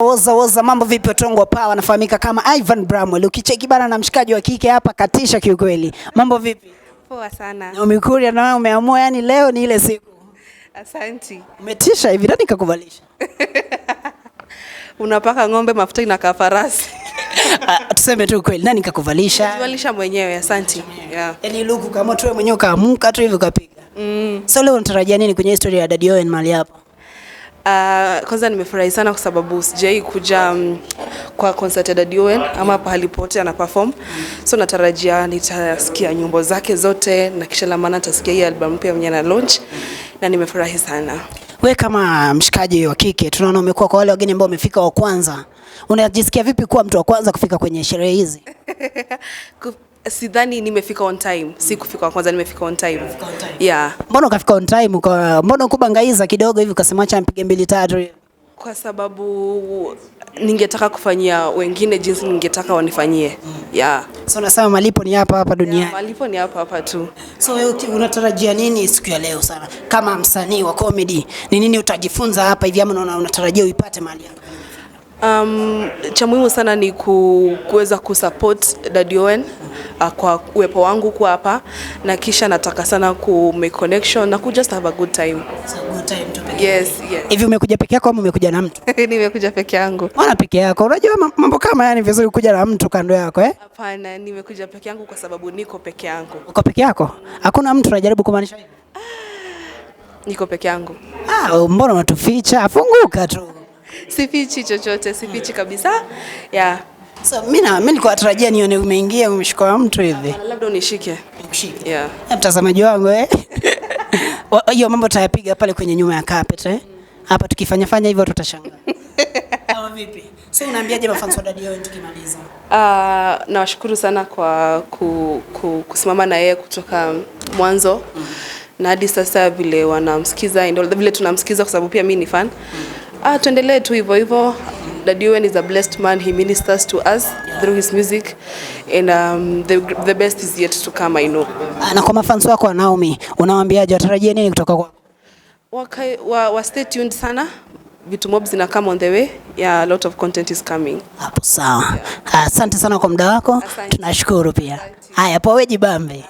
Oza mambo vipi Otongo Power, anafahamika kama Ivan Bramwell. Ukicheki bana na mshikaji wa kike hapa katisha kiukweli. Mambo vipi? Poa sana. Na umekuria na umeamua yani leo ni ile siku. Asante. Umetisha hivi nani kakuvalisha? Unapaka ng'ombe mafuta inakaa farasi. Tuseme tu kweli nani kakuvalisha? Nijivalisha mwenyewe, asante. Yeah. Yaani luku kama tu mwenyewe kaamka tu hivi ukapiga. So leo unatarajia nini kwenye historia ya Daddy Owen mali hapa? Kwanza nimefurahi sana kwa sababu sijai kuja kwa concert ya Daddy Owen ama pahali pote ana perform. So natarajia nitasikia nyimbo zake zote na kisha la maana nitasikia hii album mpya mwenye na launch na nimefurahi sana. Wewe kama mshikaji wa kike tunaona umekuwa kwa wale wageni ambao wamefika wa kwanza. Unajisikia vipi kuwa mtu wa kwanza kufika kwenye sherehe hizi? Sidhani nimefika on time. Si kufika wa kwanza, nimefika on time. Yeah. Mbona ukafika on time? Mbona ukubangaiza kidogo hivi ukasema acha mpige 2-3? Kwa sababu ningetaka kufanyia wengine jinsi ningetaka wanifanyie. Yeah. So unasema malipo ni hapa hapa duniani. Yeah, malipo ni hapa hapa tu. So wewe unatarajia nini siku ya leo sana? Kama msanii wa comedy, ni nini utajifunza hapa hivi ama unatarajia uipate mahali hapa? Cha muhimu sana ni kuweza kusupport Daddy Owen kwa uwepo wangu kwa hapa, na kisha nataka sana ku make connection na ku just have a good time. So good time to peke. Yes. Hivi umekuja peke yako ama umekuja na mtu? Nimekuja peke yangu. Mbona peke yako? Unajua mambo kama yani vizuri kuja na mtu kando yako Hapana, nimekuja peke yangu kwa sababu niko peke yangu. Uko peke yako? Hakuna mtu anajaribu kumaanisha hivi? Niko peke yangu. Mbona unatuficha? Funguka tu. Sifichi chochote, sifichi kabisa. Yeah. So mimi nilikuwa natarajia nione umeingia umeshika mtu hivi. Labda unishike. Nikushike. Yeah. Mtazamaji wangu hiyo mambo tayapiga pale kwenye nyuma ya carpet Hapa tukifanya hivyo tutashangaa. Kama vipi? So unaambiaje mafans wa Daddy Owen tukimaliza? Nawashukuru sana kwa kusimama na yeye kutoka mwanzo. Na hadi sasa vile wanamsikiza ndio vile tunamsikiza kwa sababu pia mimi ni fan. Tuendelee tu hivyo hivyo. Daddy Owen is a blessed man. He ministers to us through his music and the best is yet to come, I know. Na kwa mafans wako wa Naomi, unawaambiaje watarajie nini kutoka kwako? Stay tuned sana. Vitu mob zina come on the way. Yeah, a lot of content is coming. Hapo sawa. Asante sana kwa muda wako. Tunashukuru pia. Haya, poa wewe jibambe.